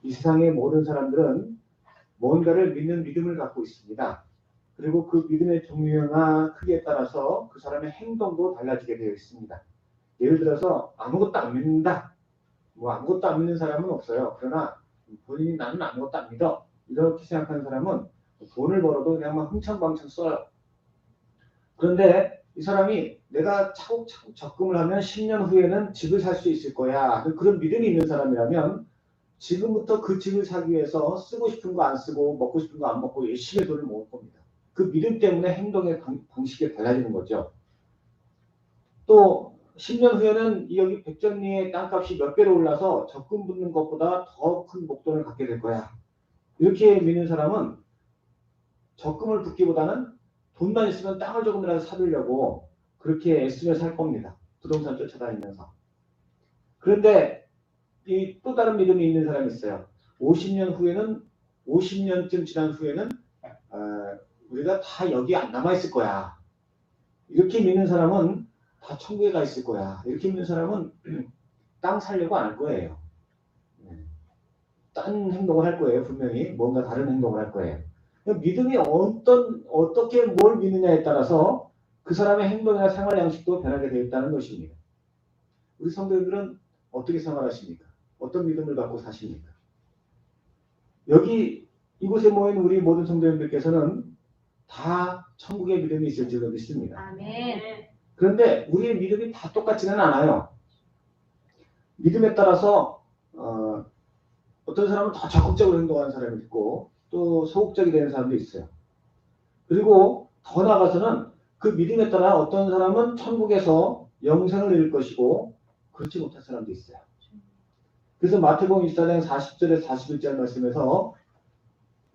이 세상의 모든 사람들은 뭔가를 믿는 믿음을 갖고 있습니다. 그리고 그 믿음의 종류나 크기에 따라서 그 사람의 행동도 달라지게 되어 있습니다. 예를 들어서 아무것도 안 믿는다. 뭐 아무것도 안 믿는 사람은 없어요. 그러나 본인이 나는 아무것도 안 믿어. 이렇게 생각하는 사람은 돈을 벌어도 그냥 막 흥청망청 써요. 그런데 이 사람이 내가 차곡차곡 적금을 하면 10년 후에는 집을 살 수 있을 거야. 그런 믿음이 있는 사람이라면 지금부터 그 집을 사기 위해서 쓰고 싶은 거 안 쓰고 먹고 싶은 거 안 먹고 열심히 돈을 모을 겁니다. 그 믿음 때문에 행동의 방식이 달라지는 거죠. 또 10년 후에는 여기 백전리의 땅값이 몇 배로 올라서 적금 붙는 것보다 더 큰 목돈을 갖게 될 거야. 이렇게 믿는 사람은 적금을 붓기보다는 돈만 있으면 땅을 조금이라도 사두려고 그렇게 애쓰며 살 겁니다. 부동산 쫓아다니면서. 그런데 이 또 다른 믿음이 있는 사람이 있어요. 50년쯤 지난 후에는 우리가 다 여기 안 남아있을 거야. 이렇게 믿는 사람은 다 천국에 가 있을 거야. 이렇게 믿는 사람은 땅 살려고 안 할 거예요. 딴 행동을 할 거예요. 분명히 뭔가 다른 행동을 할 거예요. 믿음이 어떻게 뭘 믿느냐에 따라서 그 사람의 행동이나 생활 양식도 변하게 되어 있다는 것입니다. 우리 성도님들은 어떻게 생활하십니까? 어떤 믿음을 갖고 사십니까? 여기 이곳에 모인 우리 모든 성도님들께서는 다 천국의 믿음이 있을 줄로 믿습니다. 아멘. 그런데 우리의 믿음이 다 똑같지는 않아요. 믿음에 따라서 어떤 사람은 더 적극적으로 행동하는 사람이 있고 또 소극적이 되는 사람도 있어요. 그리고 더 나아가서는 그 믿음에 따라 어떤 사람은 천국에서 영생을 잃을 것이고 그렇지 못한 사람도 있어요. 그래서 마태복음 24장 40절에 41절 말씀에서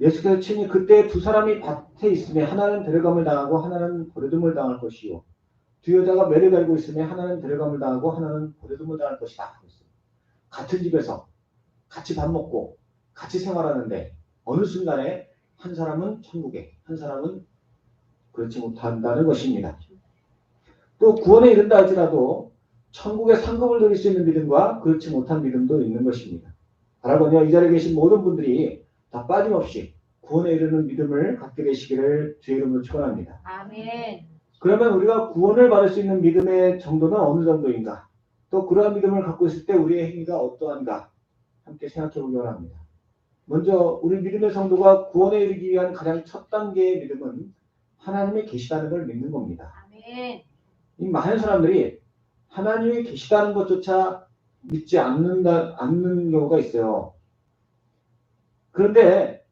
예수께서 친히 그때 두 사람이 밭에 있으며 하나는 데려감을 당하고 하나는 버려둠을 당할 것이요 두 여자가 매를 갈고 있으며 하나는 데려감을 당하고 하나는 버려둠을 당할 것이다. 같은 집에서 같이 밥 먹고 같이 생활하는데 어느 순간에 한 사람은 천국에 한 사람은 그렇지 못한다는 것입니다. 또 구원에 이른다 할지라도 천국에 상급을 드릴 수 있는 믿음과 그렇지 못한 믿음도 있는 것입니다. 바라보니 이 자리에 계신 모든 분들이 다 빠짐없이 구원에 이르는 믿음을 갖게 되시기를 주의 이름으로 축원합니다. 아멘. 그러면 우리가 구원을 받을 수 있는 믿음의 정도는 어느 정도인가? 또 그러한 믿음을 갖고 있을 때 우리의 행위가 어떠한가? 함께 생각해 보기 원합니다. 먼저 우리 믿음의 성도가 구원에 이르기 위한 가장 첫 단계의 믿음은 하나님이 계시다는 걸 믿는 겁니다. 아멘. 이 많은 사람들이 하나님이 계시다는 것조차 믿지 않는 경우가 있어요. 그런데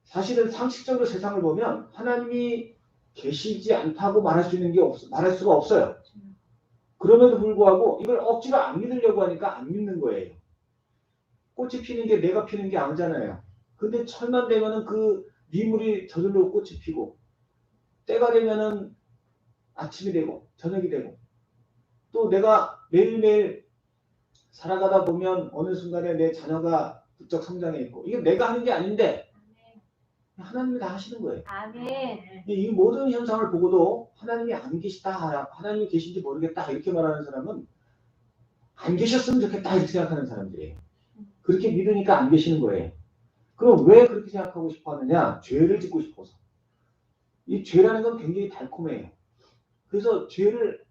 사실은 상식적으로 세상을 보면 하나님이 계시지 않다고 말할 수가 없어요. 그럼에도 불구하고 이걸 억지로 안 믿으려고 하니까 안 믿는 거예요. 꽃이 피는 게 내가 피는 게 아니잖아요. 근데 철만 되면은 그 미물이 저절로 꽃이 피고 때가 되면은 아침이 되고 저녁이 되고 또 내가 매일매일 살아가다 보면 어느 순간에 내 자녀가 부쩍 성장해 있고 이게 내가 하는 게 아닌데 하나님이 다 하시는 거예요. 아멘. 이 모든 현상을 보고도 하나님이 안 계시다, 하나님이 계신지 모르겠다 이렇게 말하는 사람은 안 계셨으면 좋겠다 이렇게 생각하는 사람들이에요. 그렇게 믿으니까 안 계시는 거예요. 그럼 왜 그렇게 생각하고 싶어 하느냐? 죄를 짓고 싶어서. 이 죄라는 건 굉장히 달콤해요. 그래서 죄를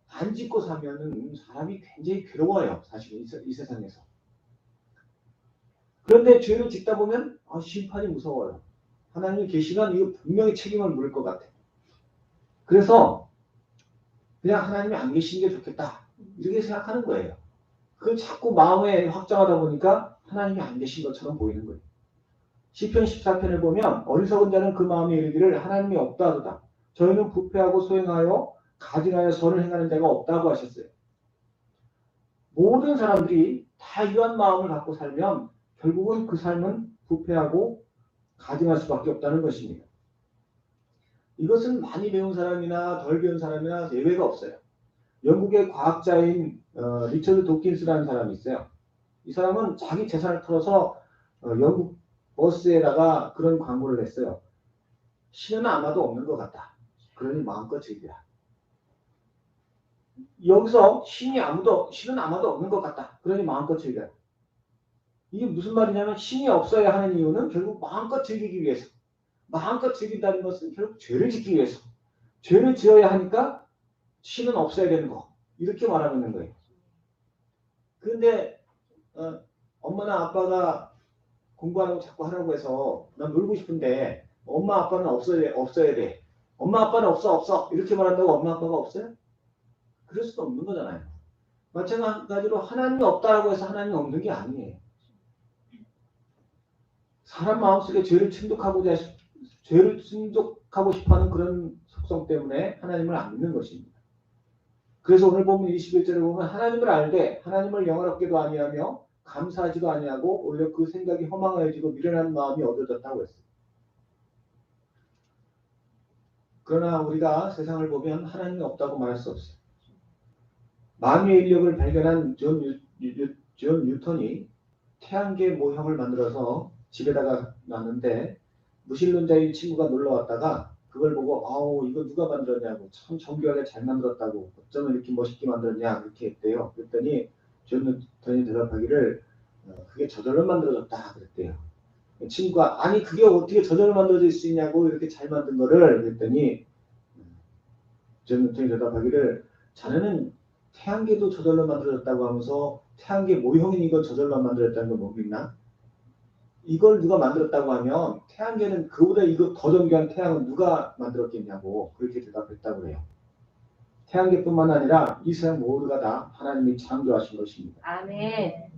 안 짓고 사면은 사람이 굉장히 괴로워요. 사실은 이 세상에서. 그런데 죄를 짓다 보면 심판이 무서워요. 하나님이 계시면 이거 분명히 책임을 물을 것 같아요. 그래서 그냥 하나님이 안 계시는 게 좋겠다. 이렇게 생각하는 거예요. 그걸 자꾸 마음에 확장하다 보니까 하나님이 안 계신 것처럼 보이는 거예요. 시편 14편을 보면 어리석은 자는 그 마음에 이르기를 하나님이 없다 하도다. 저희는 부패하고 소행하여 가증하여 선을 행하는 자가 없다고 하셨어요. 모든 사람들이 다 이러한 마음을 갖고 살면 결국은 그 삶은 부패하고 가증할 수밖에 없다는 것입니다. 이것은 많이 배운 사람이나 덜 배운 사람이나 예외가 없어요. 영국의 과학자인 리처드 도킨스라는 사람이 있어요. 이 사람은 자기 재산을 털어서 영국 버스에다가 그런 광고를 냈어요. 신은 아마도 없는 것 같다. 그러니 마음껏 즐기라. 여기서 신은 아마도 없는 것 같다. 그러니 마음껏 즐기라. 이게 무슨 말이냐면 신이 없어야 하는 이유는 결국 마음껏 즐기기 위해서. 마음껏 즐긴다는 것은 결국 죄를 짓기 위해서. 죄를 지어야 하니까 신은 없어야 되는 거. 이렇게 말하고 있는 거예요. 그런데 엄마나 아빠가 공부하라고 자꾸 하라고 해서 난 놀고 싶은데 엄마 아빠는 없어야 돼. 엄마 아빠는 없어. 이렇게 말한다고 엄마 아빠가 없어요? 그럴 수도 없는 거잖아요. 마찬가지로 하나님이 없다라고 해서 하나님이 없는 게 아니에요. 사람 마음속에 죄를 충족하고 싶어하는 그런 속성 때문에 하나님을 안 믿는 것입니다. 그래서 오늘 보면 21절에 보면 하나님을 알되 하나님을 영화롭게도 아니하며 감사하지도 아니하고 오히려 그 생각이 허망하여지고 미련한 마음이 얻어졌다고 했어요. 그러나 우리가 세상을 보면 하나님이 없다고 말할 수 없어요. 만유의 인력을 발견한 존 뉴턴이 태양계 모형을 만들어서 집에다가 놨는데 무신론자인 친구가 놀러 왔다가 그걸 보고 아우 이거 누가 만들었냐고 참 정교하게 잘 만들었다고 어쩌면 이렇게 멋있게 만들었냐 그렇게 했대요. 그랬더니 존 뉴턴이 대답하기를 그게 저절로 만들어졌다 그랬대요. 친구가 아니 그게 어떻게 저절로 만들어질 수 있냐고 이렇게 잘 만든 거를 그랬더니 존 뉴턴이 대답하기를 자네는 태양계도 저절로 만들어졌다고 하면서 태양계 모형인 이걸 저절로 만들었다는 걸 모르겠나? 이걸 누가 만들었다고 하면 태양계는 그보다 이거 더 정교한 태양은 누가 만들었겠냐고 그렇게 대답했다고 해요. 태양계뿐만 아니라 이 세상 모두가 다 하나님이 창조하신 것입니다. 아멘.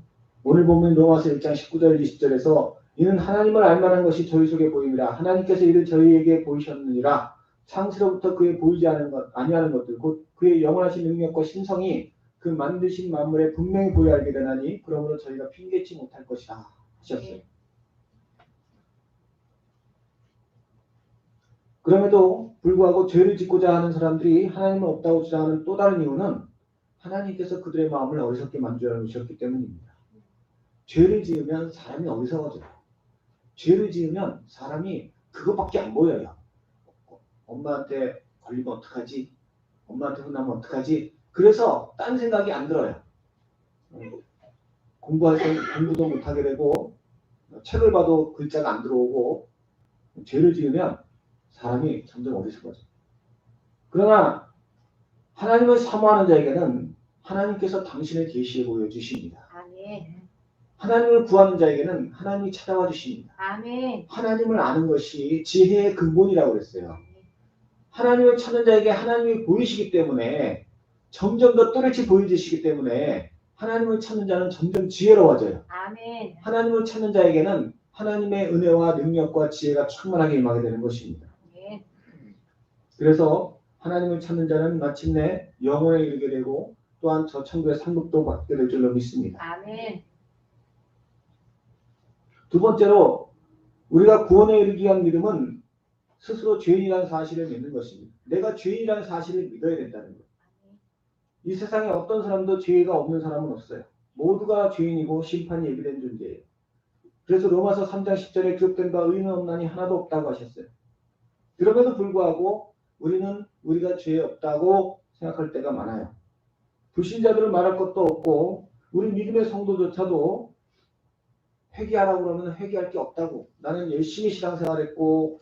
오늘 보면 로마서 1장 19절 20절에서 이는 하나님을 알만한 것이 저희 속에 보임이라 하나님께서 이를 저희에게 보이셨느니라 창세로부터 그의 보이지 아니하는 것들 곧 그의 영원하신 능력과 신성이 그 만드신 만물에 분명히 보여 알게 되나니 그러므로 저희가 핑계치 못할 것이다 하셨어요. 그럼에도 불구하고 죄를 짓고자 하는 사람들이 하나님은 없다고 주장하는 또 다른 이유는 하나님께서 그들의 마음을 어리석게 만들어 놓으셨기 때문입니다. 죄를 지으면 사람이 어리석어져요. 죄를 지으면 사람이 그것밖에 안 보여요. 엄마한테 걸리면 어떡하지? 엄마한테 혼나면 어떡하지? 그래서 딴 생각이 안 들어요. 공부할 때 공부도 못하게 되고 책을 봐도 글자가 안 들어오고 죄를 지으면 사람이 점점 어리석어져요. 그러나 하나님을 사모하는 자에게는 하나님께서 당신을 계시해 보여주십니다. 아멘. 하나님을 구하는 자에게는 하나님이 찾아와 주십니다. 아멘. 하나님을 아는 것이 지혜의 근본이라고 그랬어요. 하나님을 찾는 자에게 하나님이 보이시기 때문에 점점 더 또렷이 보여주시기 때문에 하나님을 찾는 자는 점점 지혜로워져요. 아멘. 하나님을 찾는 자에게는 하나님의 은혜와 능력과 지혜가 충만하게 임하게 되는 것입니다. 아멘. 그래서 하나님을 찾는 자는 마침내 영원에 이르게 되고 또한 저 천국의 상급도 받게 될 줄로 믿습니다. 아멘. 두 번째로 우리가 구원에 이르기 위한 믿음은 스스로 죄인이라는 사실을 믿는 것입니다. 내가 죄인이라는 사실을 믿어야 된다는 거예요. 이 세상에 어떤 사람도 죄가 없는 사람은 없어요. 모두가 죄인이고 심판이 예비된 존재예요. 그래서 로마서 3장 10절에 기록된 바 의인은 없나니 하나도 없다고 하셨어요. 그럼에도 불구하고 우리는 우리가 죄 없다고 생각할 때가 많아요. 불신자들은 말할 것도 없고 우리 믿음의 성도조차도 회개하라고 그러면 회개할 게 없다고. 나는 열심히 신앙생활했고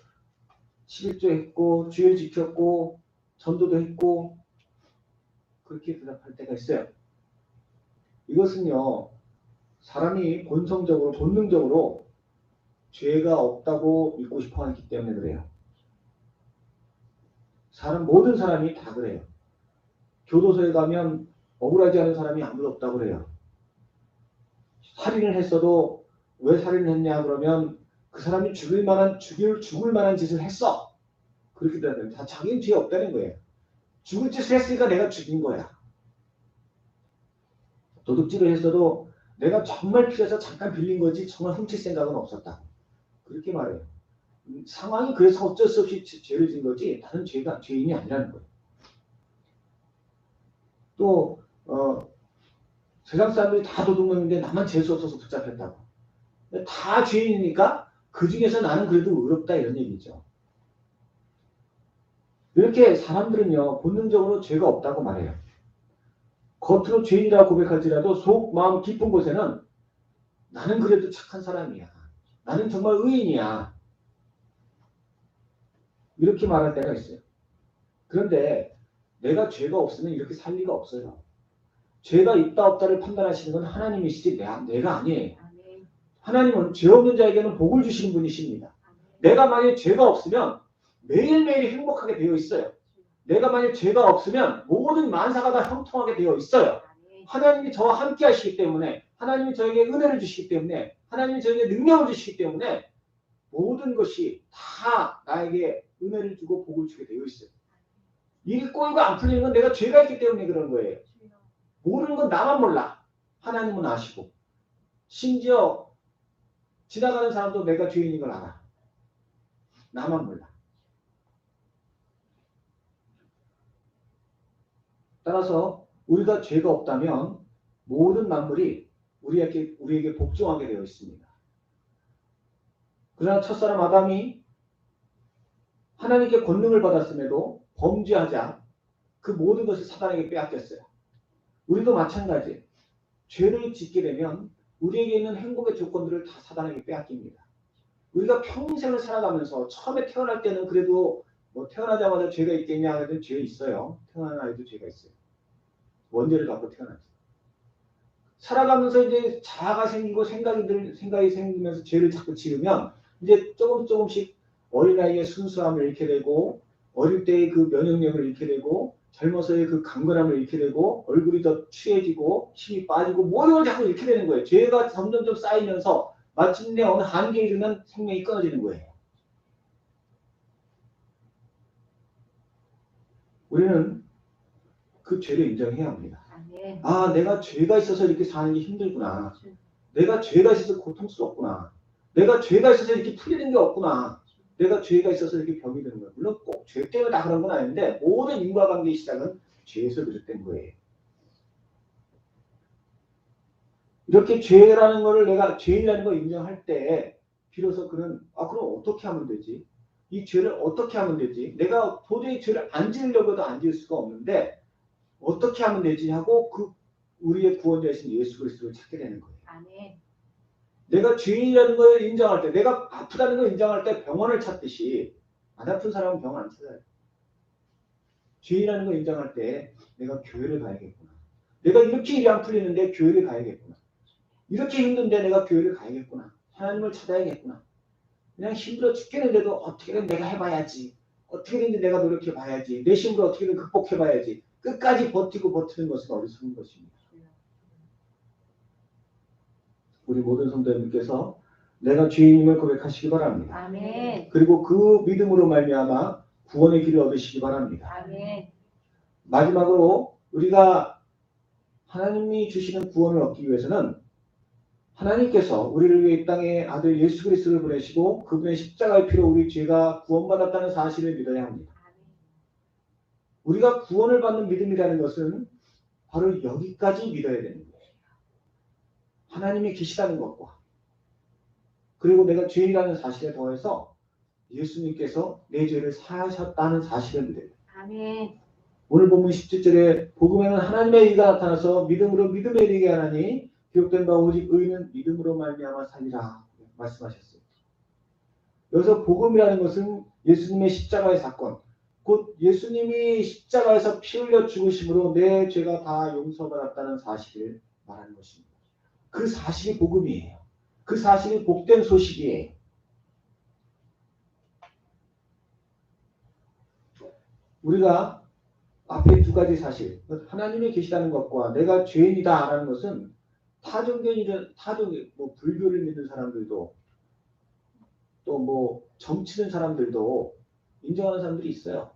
11조 했고 주일 지켰고 전도도 했고 그렇게 대답할 때가 있어요. 이것은요 사람이 본능적으로 죄가 없다고 믿고 싶어 하기 때문에 그래요. 모든 사람이 다 그래요. 교도소에 가면 억울하지 않은 사람이 아무도 없다고 그래요. 살인을 했어도 왜 살인을 했냐 그러면 그 사람이 죽을 만한 짓을 했어. 그렇게 되면 다 자기는 죄 없다는 거예요. 죽을 짓을 했으니까 내가 죽인 거야. 도둑질을 했어도 내가 정말 필요해서 잠깐 빌린 거지 정말 훔칠 생각은 없었다. 그렇게 말해요. 상황이 그래서 어쩔 수 없이 죄를 진 거지 다른 죄인이 아니라는 거예요. 또 세상 사람들이 다 도둑놈인데 나만 재수 없어서 붙잡혔다고. 다 죄인이니까 그 중에서 나는 그래도 의롭다 이런 얘기죠. 이렇게 사람들은요 본능적으로 죄가 없다고 말해요. 겉으로 죄인이라고 고백할지라도 속 마음 깊은 곳에는 나는 그래도 착한 사람이야. 나는 정말 의인이야. 이렇게 말할 때가 있어요. 그런데 내가 죄가 없으면 이렇게 살 리가 없어요. 죄가 있다 없다를 판단하시는 건 하나님이시지 내가 아니에요. 아멘. 하나님은 죄 없는 자에게는 복을 주시는 분이십니다. 내가 만약에 죄가 없으면 매일매일 행복하게 되어 있어요. 내가 만약에 죄가 없으면 모든 만사가 다 형통하게 되어 있어요. 아멘. 하나님이 저와 함께 하시기 때문에, 하나님이 저에게 은혜를 주시기 때문에, 하나님이 저에게 능력을 주시기 때문에 모든 것이 다 나에게 은혜를 주고 복을 주게 되어 있어요. 일이 꼬이고 안 풀리는 건 내가 죄가 있기 때문에 그런 거예요. 모르는 건 나만 몰라. 하나님은 아시고. 심지어 지나가는 사람도 내가 죄인인 걸 알아. 나만 몰라. 따라서 우리가 죄가 없다면 모든 만물이 우리에게 복종하게 되어 있습니다. 그러나 첫사람 아담이 하나님께 권능을 받았음에도 범죄하자 그 모든 것을 사단에게 빼앗겼어요. 우리도 마찬가지. 죄를 짓게 되면 우리에게 있는 행복의 조건들을 다 사단에게 빼앗깁니다. 우리가 평생을 살아가면서 처음에 태어날 때는 그래도 뭐 태어나자마자 죄가 있겠냐 하면 죄 있어요. 태어나는 아이도 죄가 있어요. 원죄를 갖고 태어나죠. 살아가면서 이제 자아가 생기고 생각이 생기면서 죄를 자꾸 지으면 이제 조금씩 어린아이의 순수함을 잃게 되고 어릴 때의 그 면역력을 잃게 되고 젊어서의 그 강건함을 잃게 되고 얼굴이 더 취해지고 힘이 빠지고 모든 걸 자꾸 잃게 되는 거예요. 죄가 점점점 쌓이면서 마침내 어느 한계에 이르면 생명이 끊어지는 거예요. 우리는 그 죄를 인정해야 합니다. 아멘. 아, 내가 죄가 있어서 이렇게 사는 게 힘들구나. 내가 죄가 있어서 고통스럽구나. 내가 죄가 있어서 이렇게 풀리는 게 없구나. 내가 죄가 있어서 이렇게 병이 드는 거야. 물론 꼭 죄 때문에 다 그런 건 아닌데 모든 인과관계의 시작은 죄에서 비롯된 거예요. 이렇게 죄라는 거를 내가 죄인이라는 걸 인정할 때 비로소 그는 그럼 어떻게 하면 되지? 이 죄를 어떻게 하면 되지? 내가 도저히 죄를 안 지으려고 해도 안 지을 수가 없는데 어떻게 하면 되지? 하고 그 우리의 구원자이신 예수 그리스도를 찾게 되는 거예요. 아멘. 내가 죄인이라는 걸 인정할 때, 내가 아프다는 걸 인정할 때 병원을 찾듯이 안 아픈 사람은 병원 안 찾아요. 죄인이라는 걸 인정할 때 내가 교회를 가야겠구나. 내가 이렇게 일이 안 풀리는데 교회를 가야겠구나. 이렇게 힘든데 내가 교회를 가야겠구나. 하나님을 찾아야겠구나. 그냥 힘들어 죽겠는데도 어떻게든 내가 해봐야지. 어떻게든 내가 노력해봐야지. 내 힘으로 어떻게든 극복해봐야지. 끝까지 버티는 것은 어리석은 것입니다. 우리 모든 성도님께서 내가 죄인임을 고백하시기 바랍니다. 아멘. 그리고 그 믿음으로 말미암아 구원의 길을 얻으시기 바랍니다. 아멘. 마지막으로 우리가 하나님이 주시는 구원을 얻기 위해서는 하나님께서 우리를 위해 이 땅에 아들 예수 그리스도를 보내시고 그분의 십자가의 피로 우리 죄가 구원받았다는 사실을 믿어야 합니다. 우리가 구원을 받는 믿음이라는 것은 바로 여기까지 믿어야 되는 거예요. 하나님이 계시다는 것과 그리고 내가 죄인이라는 사실에 더해서 예수님께서 내 죄를 사하셨다는 사실을 믿어야 돼요. 아멘. 오늘 본문 17절에 복음에는 하나님의 의가 나타나서 믿음으로 믿음에 이르게 하나니 기록된 바 오직 의인은 믿음으로 말미암아 살리라 말씀하셨어요. 여기서 복음이라는 것은 예수님의 십자가의 사건, 곧 예수님이 십자가에서 피 흘려 죽으심으로 내 죄가 다 용서받았다는 사실을 말하는 것입니다. 그 사실이 복음이에요. 그 사실이 복된 소식이에요. 우리가 앞에 두 가지 사실, 하나님이 계시다는 것과 내가 죄인이다라는 것은 뭐 불교를 믿는 사람들도 또 뭐 정치는 사람들도 인정하는 사람들이 있어요.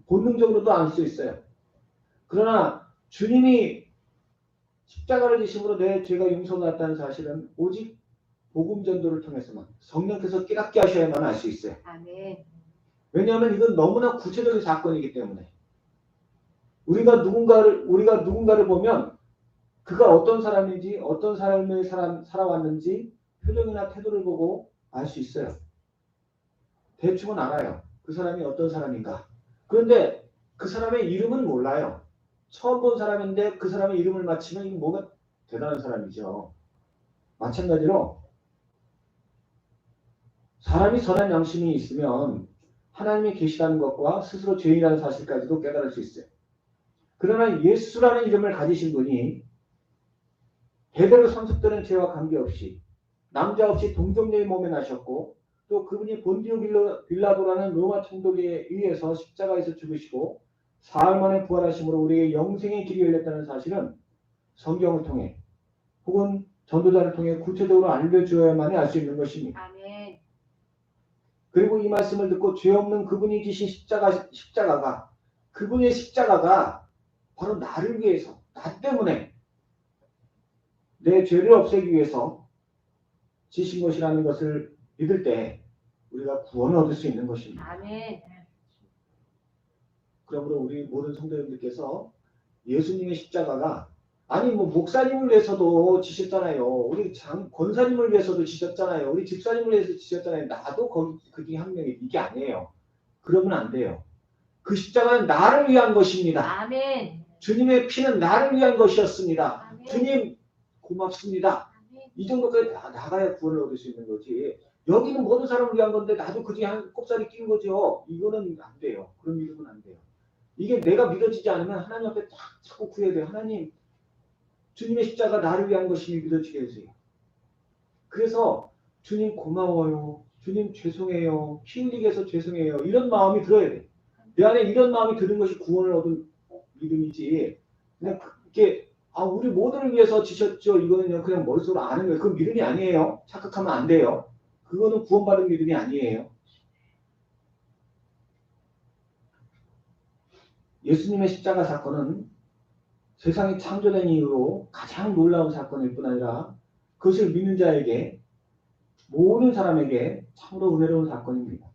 본능적으로도 알 수 있어요. 그러나 주님이 십자가를 지심으로 내 죄가 용서받았다는 사실은 오직 복음 전도를 통해서만 성령께서 깨닫게 하셔야만 알 수 있어요. 아멘. 왜냐하면 이건 너무나 구체적인 사건이기 때문에 우리가 누군가를 보면 그가 어떤 사람인지 어떤 삶을 살아왔는지 표정이나 태도를 보고 알 수 있어요. 대충은 알아요. 그 사람이 어떤 사람인가. 그런데 그 사람의 이름은 몰라요. 처음 본 사람인데 그 사람의 이름을 맞히면 이게 뭐가 대단한 사람이죠. 마찬가지로 사람이 선한 양심이 있으면 하나님이 계시다는 것과 스스로 죄인이라는 사실까지도 깨달을 수 있어요. 그러나 예수라는 이름을 가지신 분이 대대로 상속되는 죄와 관계없이 남자 없이 동정녀의 몸에 나셨고 또 그분이 본디오 빌라도라는 로마 총독에 의해서 십자가에서 죽으시고 사흘 만에 부활하심으로 우리의 영생의 길이 열렸다는 사실은 성경을 통해 혹은 전도자를 통해 구체적으로 알려주어야만이 알 수 있는 것입니다. 아멘. 그리고 이 말씀을 듣고 죄 없는 그분이 지신 십자가가 그분의 십자가가 바로 나를 위해서 나 때문에 내 죄를 없애기 위해서 지신 것이라는 것을 믿을 때 우리가 구원을 얻을 수 있는 것입니다. 아멘. 그러므로 우리 모든 성도님들께서 예수님의 십자가가 아니 뭐 목사님을 위해서도 지셨잖아요. 우리 권사님을 위해서도 지셨잖아요. 우리 집사님을 위해서 지셨잖아요. 나도 거기 그 중에 한 명이 이게 아니에요. 그러면 안 돼요. 그 십자가는 나를 위한 것입니다. 아멘. 주님의 피는 나를 위한 것이었습니다. 아멘. 주님 고맙습니다. 아멘. 이 정도까지 나가야 구원을 얻을 수 있는 거지. 여기는 모든 사람을 위한 건데 나도 그 중에 한 꼽사리 낀 거죠. 이거는 안 돼요. 그런 믿음은 안 돼요. 이게 내가 믿어지지 않으면 하나님 앞에 자꾸 구해야 돼요. 하나님, 주님의 십자가 나를 위한 것이니 믿어지게 해주세요. 그래서 주님 고마워요. 주님 죄송해요. 피 흘리게 해서 죄송해요. 이런 마음이 들어야 돼. 내 안에 이런 마음이 드는 것이 구원을 얻은 믿음이지. 그냥 이렇게 우리 모두를 위해서 지셨죠. 이거는 그냥 머릿속으로 아는 거예요. 그건 믿음이 아니에요. 착각하면 안 돼요. 그거는 구원받은 믿음이 아니에요. 예수님의 십자가 사건은 세상이 창조된 이후로 가장 놀라운 사건일 뿐 아니라 그것을 믿는 자에게 모든 사람에게 참으로 은혜로운 사건입니다.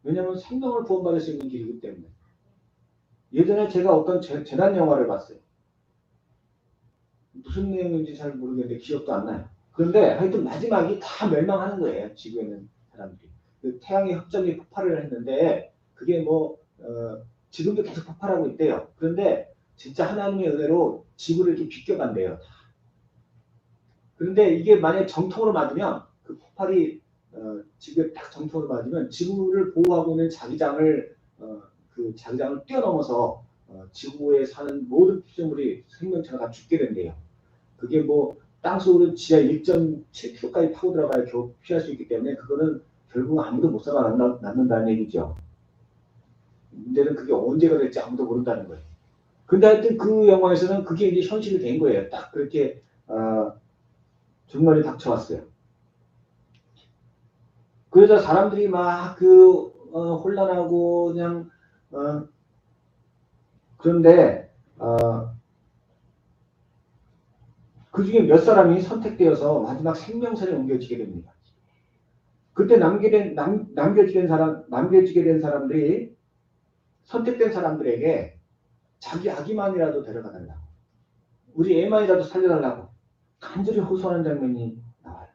왜냐하면 생명을 구원받을 수 있는 길이기 때문에. 예전에 제가 어떤 재난 영화를 봤어요. 무슨 내용인지 잘 모르겠는데 기억도 안 나요. 그런데 하여튼 마지막이 다 멸망하는 거예요. 지구에 있는 사람들이. 그 태양의 흑점이 폭발을 했는데 그게 지금도 계속 폭발하고 있대요. 그런데 진짜 하나님의 은혜로 지구를 이렇게 비껴간대요. 그런데 이게 만약에 정통으로 맞으면 그 폭발이 지구에 딱 정통으로 맞으면 지구를 보호하고 있는 자기장을 그 자기장을 뛰어넘어서 지구에 사는 모든 피조물이 생명체가 다 죽게 된대요. 그게 땅속으로 지하 1.7km까지 파고 들어가야 겨우 피할 수 있기 때문에 그거는 결국 아무도 못 살아남는다는 얘기죠. 문제는 그게 언제가 될지 아무도 모른다는 거예요. 근데 하여튼 그 영화에서는 그게 이제 현실이 된 거예요. 딱 그렇게 정말이 닥쳐왔어요. 그러자 사람들이 막 혼란하고 그냥 그런데 그 중에 몇 사람이 선택되어서 마지막 생명선에 옮겨지게 됩니다. 그때 남겨지게 된 사람들이 선택된 사람들에게 자기 아기만이라도 데려가달라고, 우리 애만이라도 살려달라고 간절히 호소하는 장면이 나와요.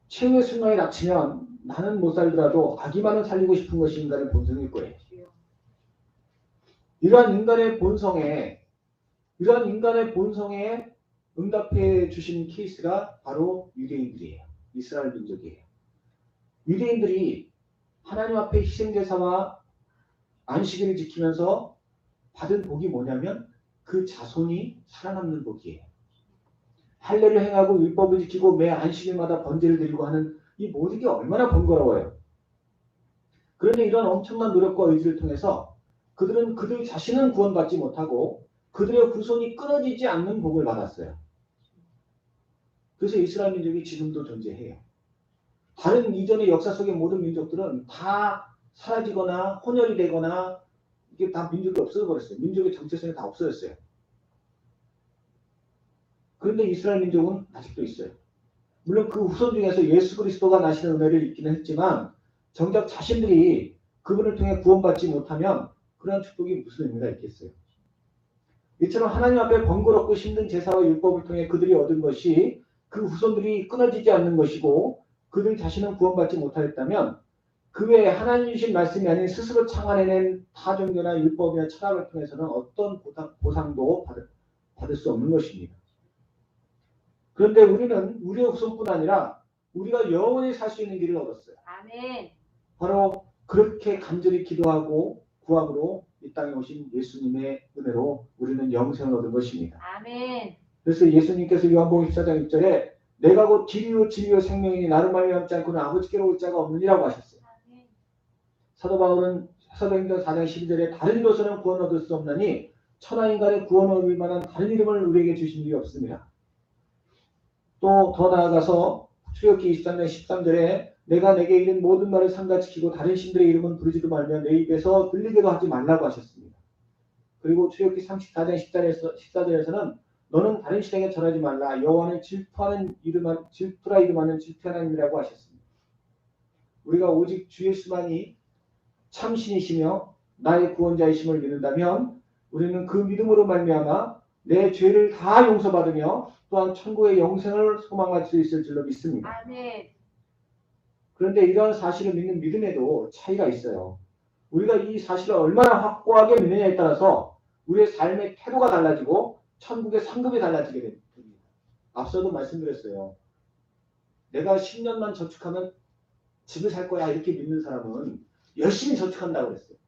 최후의 순간이 닥치면 나는 못 살더라도 아기만은 살리고 싶은 것이 인간의 본성일 거예요. 이러한 인간의 본성에 응답해 주신 케이스가 바로 유대인들이에요. 이스라엘 민족이에요. 유대인들이 하나님 앞에 희생제사와 안식일을 지키면서 받은 복이 뭐냐면 그 자손이 살아남는 복이에요. 할례를 행하고 율법을 지키고 매 안식일마다 번제를 드리고 하는 이 모든 게 얼마나 번거로워요. 그런데 이런 엄청난 노력과 의지를 통해서 그들 자신은 구원받지 못하고 그들의 후손이 끊어지지 않는 복을 받았어요. 그래서 이스라엘 민족이 지금도 존재해요. 다른 이전의 역사 속의 모든 민족들은 다 사라지거나 혼혈이 되거나 이게 다 민족이 없어져버렸어요. 민족의 정체성이 다 없어졌어요. 그런데 이스라엘 민족은 아직도 있어요. 물론 그 후손 중에서 예수 그리스도가 나시는 은혜를 입기는 했지만 정작 자신들이 그분을 통해 구원받지 못하면 그런 축복이 무슨 의미가 있겠어요. 이처럼 하나님 앞에 번거롭고 힘든 제사와 율법을 통해 그들이 얻은 것이 그 후손들이 끊어지지 않는 것이고 그들 자신은 구원받지 못하였다면 그 외에 하나님 주신 말씀이 아닌 스스로 창안해낸 타종교나 율법이나 철학을 통해서는 어떤 보상도 받을 수 없는 것입니다. 그런데 우리는 우리의 후손뿐 아니라 우리가 영원히 살 수 있는 길을 얻었어요. 아멘. 바로 그렇게 간절히 기도하고 구함으로 이 땅에 오신 예수님의 은혜로 우리는 영생을 얻은 것입니다. 아멘. 그래서 예수님께서 요한복음 14장 1절에 내가 곧 길이요 진리요 생명이니 나를 말미암지 않고는 아버지께로 올 자가 없느니라고 하셨어요. 아멘. 사도 바울은 사도행전 4장 12절에 다른 이로서는 구원 얻을 수 없나니 천하인간의 구원 얻을 만한 다른 이름을 우리에게 주신 일이 없습니다. 또 더 나아가서 출애굽기 23장 13절에 내가 내게 이른 모든 말을 상가지키고 다른 신들의 이름은 부르지도 말며 내 입에서 들리게도 하지 말라고 하셨습니다. 그리고 출애굽기 34장 14절에서는 너는 다른 신에게 절하지 말라 여호와는 질투라 이름하는 질투 하나님이라고 하셨습니다. 우리가 오직 주 예수만이 참신이시며 나의 구원자이심을 믿는다면 우리는 그 믿음으로 말미암아 내 죄를 다 용서받으며 또한 천국의 영생을 소망할 수 있을 줄로 믿습니다. 아멘. 그런데 이러한 사실을 믿는 믿음에도 차이가 있어요. 우리가 이 사실을 얼마나 확고하게 믿느냐에 따라서 우리의 삶의 태도가 달라지고 천국의 상급이 달라지게 됩니다. 앞서도 말씀드렸어요. 내가 10년만 저축하면 집을 살 거야 이렇게 믿는 사람은 열심히 저축한다고 그랬어요.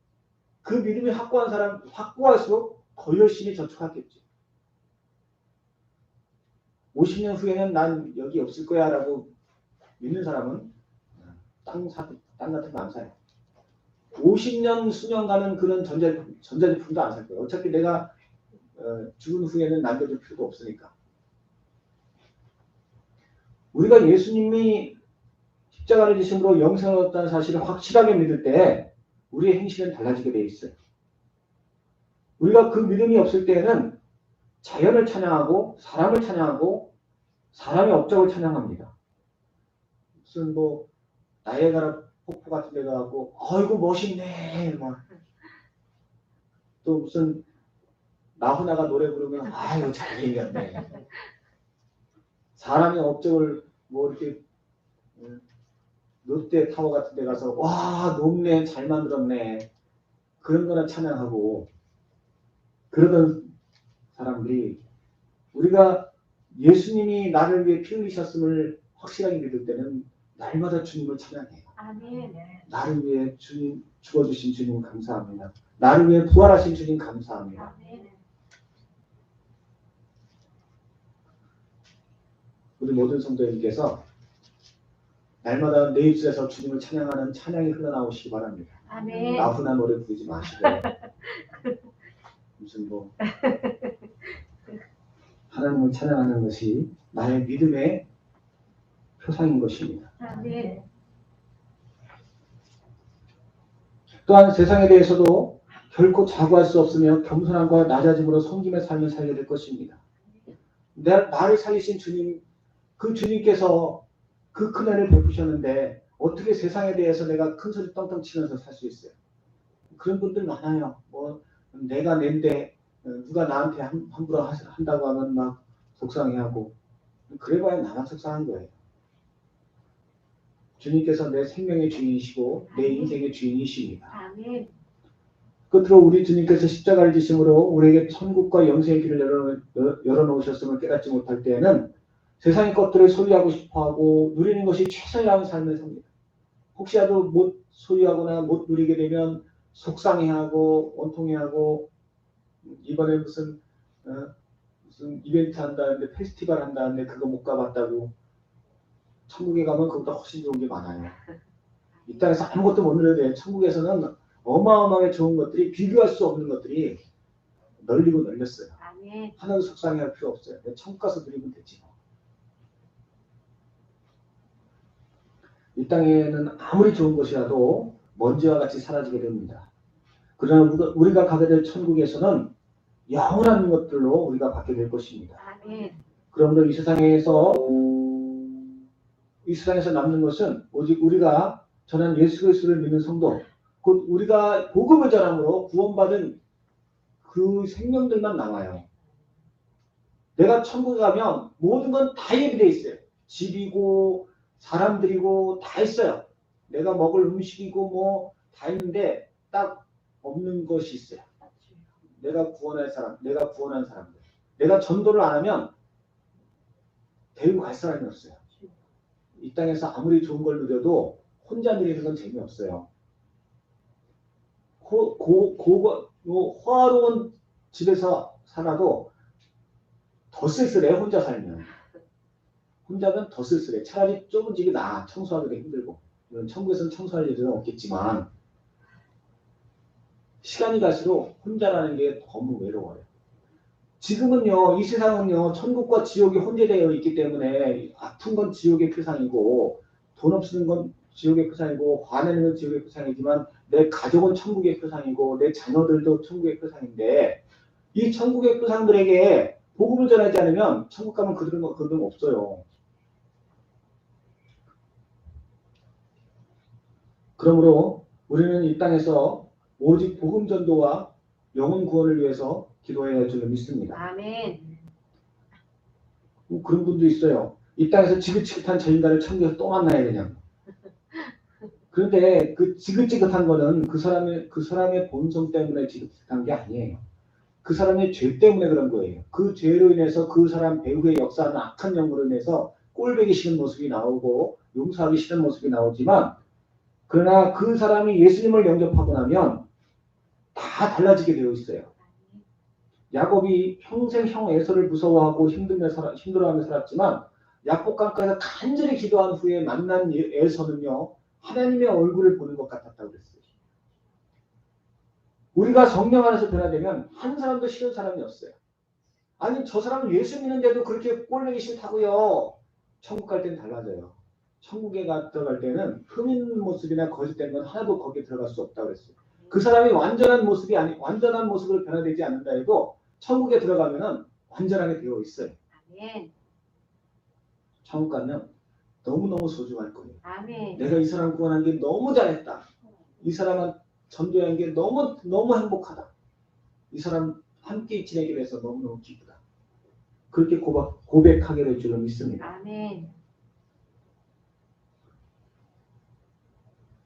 그 믿음이 확고한 사람, 확고할수록 더 열심히 저축하겠죠. 50년 후에는 난 여기 없을 거야 라고 믿는 사람은 땅 같은 거 안 사요. 50년 수년가는 그런 전자제품도 안 살 거예요. 어차피 내가 죽은 후에는 남겨줄 필요도 없으니까. 우리가 예수님이 십자가를 지심으로 영생을 얻었다는 사실을 확실하게 믿을 때 우리의 행실은 달라지게 돼 있어요. 우리가 그 믿음이 없을 때에는 자연을 찬양하고 사람을 찬양하고 사람의 업적을 찬양합니다. 무슨 뭐 나이아가라 폭포 같은 데 가고 아이고 멋있네 또 무슨 나훈아가 노래 부르면 아이고 잘생겼네. 사람의 업적을 뭐 이렇게 롯데타워 같은 데 가서 와 높네 잘 만들었네 그런 거나 찬양하고 그러던 사람들이 우리가 예수님이 나를 위해 피 흘리셨음을 확실하게 믿을 때는 날마다 주님을 찬양해요. 아멘. 나를 위해 주님 죽어주신 주님 감사합니다. 나를 위해 부활하신 주님 감사합니다. 아멘. 우리 모든 성도님께서 날마다 내 입술에서 주님을 찬양하는 찬양이 흘러나오시기 바랍니다. 아멘. 나훈아 노래 부르지 마시고 무슨 뭐 하나님을 찬양하는 것이 나의 믿음의 표상인 것입니다. 아멘. 또한 세상에 대해서도 결코 자고할 수 없으며 겸손함과 낮아짐으로 섬김의 삶을 살게 될 것입니다. 나를 살리신 주님, 그 주님께서 그 큰 은혜를 베푸셨는데 어떻게 세상에 대해서 내가 큰 소리 떵떵 치면서 살 수 있어요? 그런 분들 많아요. 뭐 내가 낸데 누가 나한테 함부로 한다고 하면 막 속상해하고 그래봐야 나만 속상한 거예요. 주님께서 내 생명의 주인이시고 내 인생의 주인이십니다. 아멘. 끝으로 우리 주님께서 십자가를 지심으로 우리에게 천국과 영생의 길을 열어놓으셨음을 깨닫지 못할 때에는 세상의 것들을 소유하고 싶어하고 누리는 것이 최선이라는 삶을 삽니다. 혹시라도 못 소유하거나 못 누리게 되면 속상해하고 원통해하고 이번에 무슨 이벤트 한다는데 페스티벌 한다는데 그거 못 가봤다고 천국에 가면 그보다 훨씬 좋은 게 많아요. 이 땅에서 아무것도 못 누려도 돼요. 천국에서는 어마어마하게 좋은 것들이 비교할 수 없는 것들이 널리고 널렸어요. 아멘. 하나도 속상해할 필요 없어요. 천국 가서 누리면 되지. 이 땅에는 아무리 좋은 것이라도 먼지와 같이 사라지게 됩니다. 그러나 우리가 가게 될 천국에서는 영원한 것들로 우리가 받게 될 것입니다. 아멘. 그러므로 이 세상에서 남는 것은 오직 우리가 전한 예수 그리스도를 믿는 성도, 곧 우리가 복음을 전함으로 구원받은 그 생명들만 남아요. 내가 천국에 가면 모든 건 다 예비되어 있어요. 집이고 사람들이고 다 있어요. 내가 먹을 음식이고 뭐 다 있는데 딱 없는 것이 있어요. 내가 구원한 사람들. 내가 전도를 안 하면 데리고 갈 사람이 없어요. 이 땅에서 아무리 좋은 걸 누려도 혼자 누리는 건 재미없어요. 호화로운 집에서 살아도 더 쓸쓸해. 혼자 살면. 혼자는 더 쓸쓸해. 차라리 좁은 집이 나아. 청소하기도 힘들고. 물론 천국에서는 청소할 일은 없겠지만 시간이 갈수록 혼자라는 게 너무 외로워요. 지금은요, 이 세상은요, 천국과 지옥이 혼재되어 있기 때문에 아픈 건 지옥의 표상이고 돈 없는 건 지옥의 표상이고 화내는 건 지옥의 표상이지만 내 가족은 천국의 표상이고 내 자녀들도 천국의 표상인데 이 천국의 표상들에게 복음을 전하지 않으면 천국 가면 그들은 없어요. 그러므로 우리는 이 땅에서 오직 복음 전도와 영혼 구원을 위해서 기도해야 할 줄로 믿습니다. 아멘. 그런 분도 있어요. 이 땅에서 지긋지긋한 저 인간을 천국에서 또 만나야 되냐. 그런데 그 지긋지긋한 거는 그 사람의 본성 때문에 지긋지긋한 게 아니에요. 그 사람의 죄 때문에 그런 거예요. 그 죄로 인해서 그 사람 배후에 역사하는 악한 영으로 인해서 꼴보기 싫은 모습이 나오고 용서하기 싫은 모습이 나오지만 그러나 그 사람이 예수님을 영접하고 나면 다 달라지게 되어 있어요. 야곱이 평생 형 에서를 무서워하고 힘들어하며 살았지만 야복강가에서 간절히 기도한 후에 만난 에서는요. 하나님의 얼굴을 보는 것 같았다고 그랬어요. 우리가 성령 안에서 변화되면 한 사람도 싫은 사람이 없어요. 아니 저 사람은 예수 믿는데도 그렇게 꼴보기 싫다고요. 천국 갈 때는 달라져요. 천국에 들어갈 때는 흠 있는 모습이나 거짓된 건 하나도 거기에 들어갈 수 없다고 그랬어요. 그 사람이 완전한 모습으로 변화되지 않는다 해도 천국에 들어가면은 완전하게 되어 있어요. 아멘. 천국 가면 너무너무 소중할 거예요. 아멘. 내가 이 사람 구원한 게 너무 잘했다. 이 사람은 전도한 게 너무 행복하다. 이 사람 함께 지내게 돼서 너무너무 기쁘다. 그렇게 고백하게 될 줄로 믿습니다. 아멘.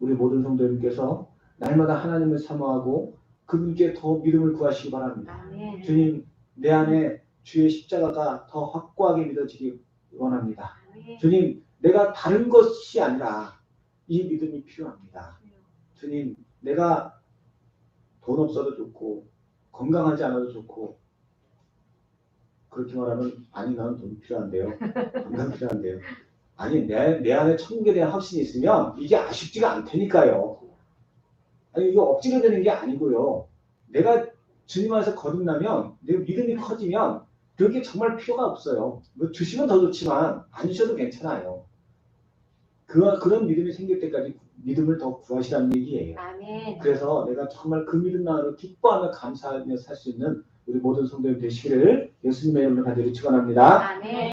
우리 모든 성도님께서 날마다 하나님을 사모하고 그분께 더 믿음을 구하시기 바랍니다. 아멘. 주님, 내 안에 주의 십자가가 더 확고하게 믿어지기 원합니다. 아멘. 주님, 내가 다른 것이 아니라 이 믿음이 필요합니다. 주님, 내가 돈 없어도 좋고 건강하지 않아도 좋고 그렇게 말하면 아니 나는 돈 필요한데요. 건강 필요한데요. 아니 내 안에 천국에 대한 확신이 있으면 이게 아쉽지가 않다니까요. 아니 이거 억지로 되는 게 아니고요. 내가 주님 안에서 거듭나면 내 믿음이 커지면 그렇게 정말 필요가 없어요. 뭐 주시면 더 좋지만 안 주셔도 괜찮아요. 그런 믿음이 생길 때까지 믿음을 더 구하시라는 얘기예요. 아멘. 그래서 내가 정말 그 믿음만으로 기뻐하며 감사하며 살 수 있는 우리 모든 성도님 되시기를 예수님의 이름으로 간절히 축원합니다. 아멘.